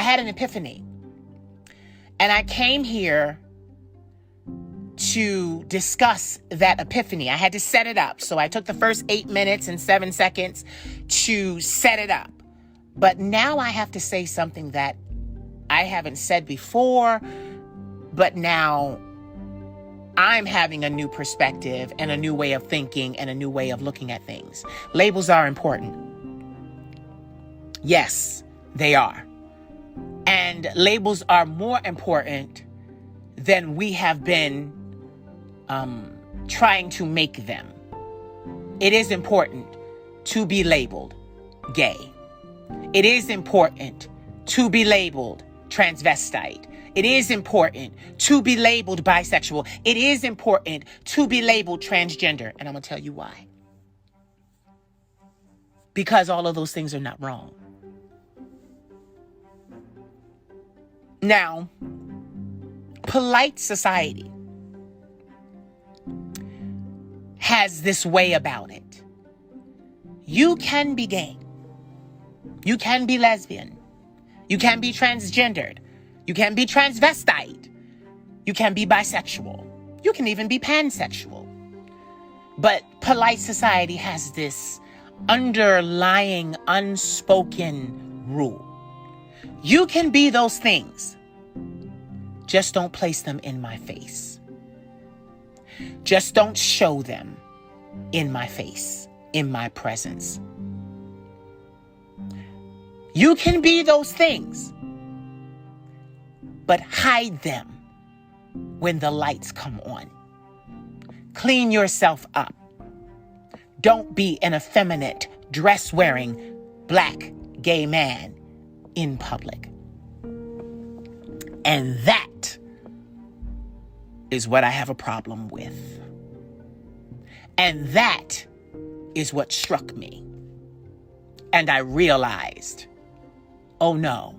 I had an epiphany. And I came here to discuss that epiphany. I had to set it up. So I took the first 8 minutes and 7 seconds to set it up. But now I have to say something that I haven't said before, but now I'm having a new perspective and a new way of thinking and a new way of looking at things. Labels are important. Yes, they are. And labels are more important than we have been trying to make them. It is important to be labeled gay. It is important to be labeled transvestite. It is important to be labeled bisexual. It is important to be labeled transgender. And I'm going to tell you why. Because all of those things are not wrong. Now, polite society has this way about it. You can be gay. You can be lesbian. You can be transgendered. You can be transvestite. You can be bisexual. You can even be pansexual. But polite society has this underlying unspoken rule. You can be those things. Just don't place them in my face. Just don't show them in my face, in my presence. You can be those things, but hide them when the lights come on. Clean yourself up. Don't be an effeminate, dress-wearing, black, gay man in public. And that is what I have a problem with. And that is what struck me. And I realized, oh no,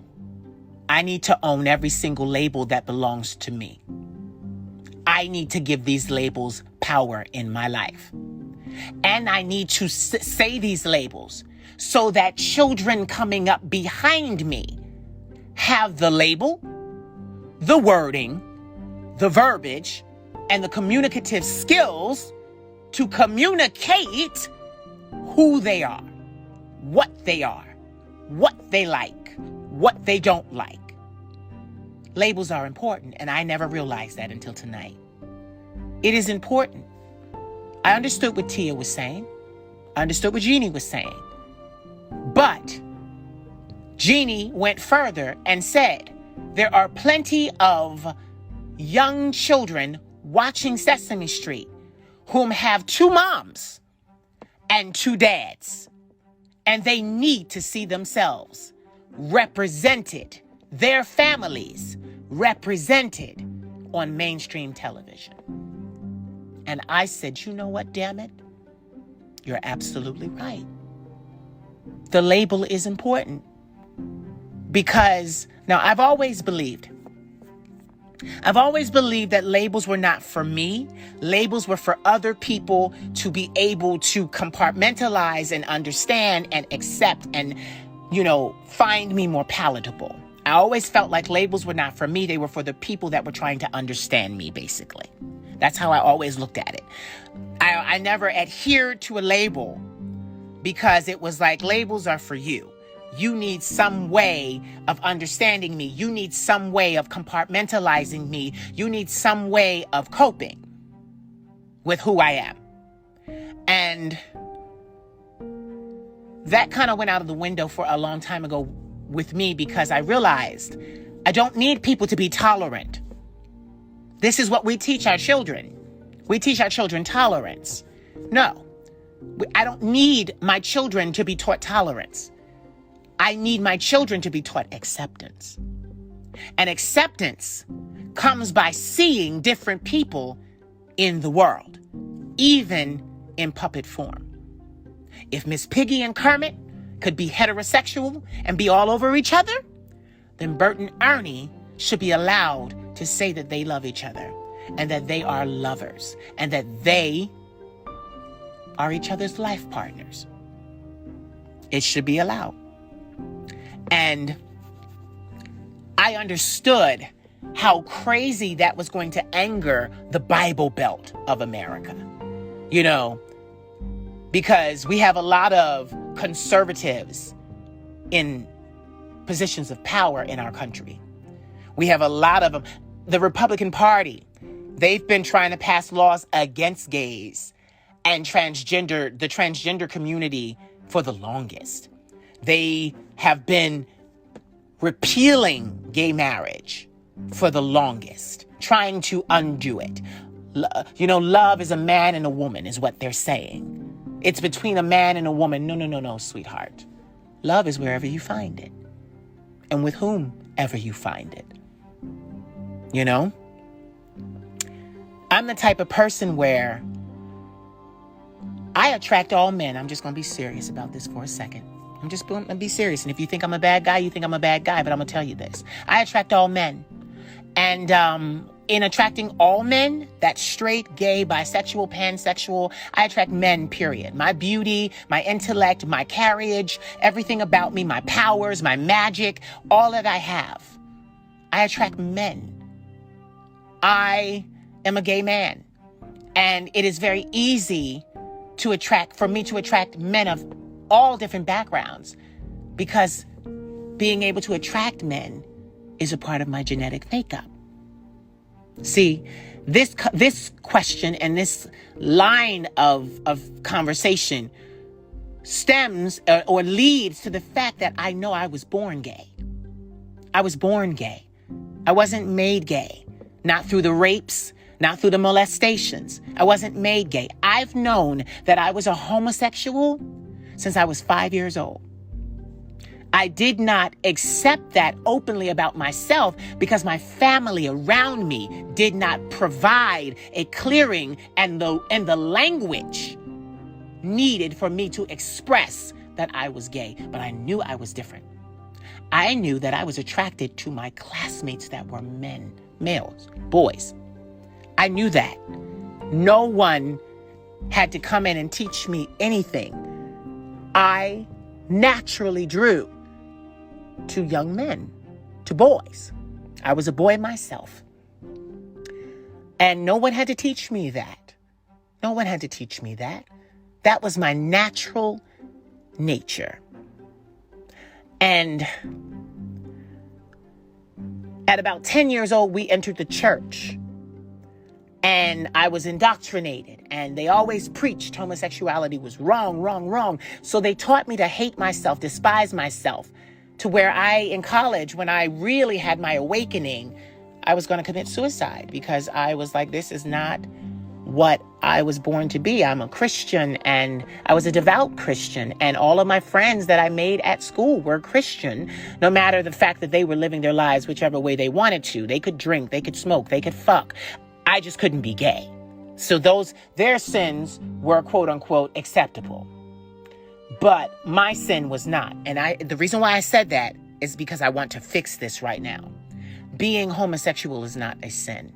I need to own every single label that belongs to me. I need to give these labels power in my life. And I need to say these labels so that children coming up behind me have the label, the wording, the verbiage, and the communicative skills to communicate who they are, what they like, what they don't like. Labels are important, and I never realized that until tonight. It is important. I understood what Tia was saying. I understood what Jeannie was saying. But Jeannie went further and said, there are plenty of young children watching Sesame Street whom have 2 moms and 2 dads. And they need to see themselves represented, their families represented on mainstream television. And I said, you know what, damn it? You're absolutely right. The label is important. Because, now I've always believed that labels were not for me. Labels were for other people to be able to compartmentalize and understand and accept and, find me more palatable. I always felt like labels were not for me. They were for the people that were trying to understand me, basically. That's how I always looked at it. I never adhered to a label because it was like labels are for you. You need some way of understanding me. You need some way of compartmentalizing me. You need some way of coping with who I am. And that kind of went out of the window for a long time ago with me because I realized I don't need people to be tolerant. This is what we teach our children. We teach our children tolerance. No, I don't need my children to be taught tolerance. I need my children to be taught acceptance. And acceptance comes by seeing different people in the world, even in puppet form. If Miss Piggy and Kermit could be heterosexual and be all over each other, then Bert and Ernie should be allowed to say that they love each other and that they are lovers and that they are each other's life partners. It should be allowed. And I understood how crazy that was going to anger the Bible Belt of America. You know, because we have a lot of conservatives in positions of power in our country. We have a lot of them. The Republican Party, they've been trying to pass laws against gays and the transgender community for the longest. They have been repealing gay marriage for the longest, trying to undo it. Love is a man and a woman is what they're saying. It's between a man and a woman. No, sweetheart. Love is wherever you find it and with whomever you find it. You know, I'm the type of person where I attract all men. I'm just going to be serious about this for a second. I'm just going to be serious. And if you think I'm a bad guy, you think I'm a bad guy. But I'm going to tell you this. I attract all men. And in attracting all men, that's straight, gay, bisexual, pansexual, I attract men, period. My beauty, my intellect, my carriage, everything about me, my powers, my magic, all that I have. I attract men. I am a gay man. And it is very easy for me to attract men of all different backgrounds, because being able to attract men is a part of my genetic makeup. See, this question and this line of conversation stems or leads to the fact that I know I was born gay. I was born gay. I wasn't made gay. Not through the rapes, not through the molestations. I wasn't made gay. I've known that I was a homosexual since I was 5 years old. I did not accept that openly about myself because my family around me did not provide a clearing and the language needed for me to express that I was gay. But I knew I was different. I knew that I was attracted to my classmates that were males, boys. I knew that. No one had to come in and teach me anything. I naturally drew to young men, to boys. I was a boy myself. And no one had to teach me that. No one had to teach me that. That was my natural nature. And at about 10 years old, we entered the church. And I was indoctrinated. And they always preached homosexuality was wrong, wrong, wrong. So they taught me to hate myself, despise myself, to where in college, when I really had my awakening, I was going to commit suicide because I was like, this is not what I was born to be. I'm a Christian, and I was a devout Christian, and all of my friends that I made at school were Christian, no matter the fact that they were living their lives whichever way they wanted to. They could drink, they could smoke, they could fuck. I just couldn't be gay. So their sins were quote unquote acceptable. But my sin was not. And the reason why I said that is because I want to fix this right now. Being homosexual is not a sin.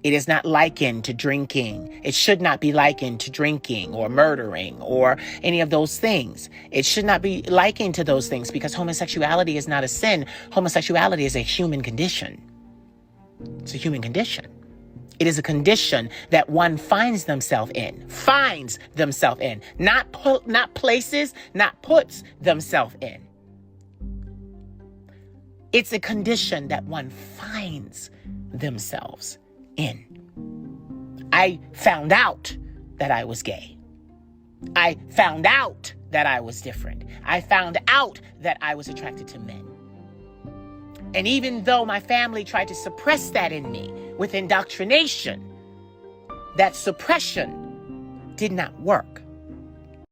It is not likened to drinking. It should not be likened to drinking or murdering or any of those things. It should not be likened to those things because homosexuality is not a sin. Homosexuality is a human condition. It's a human condition. It is a condition that one finds themselves in, not places, not puts themselves in. It's a condition that one finds themselves in. I found out that I was gay. I found out that I was different. I found out that I was attracted to men. And even though my family tried to suppress that in me with indoctrination, that suppression did not work.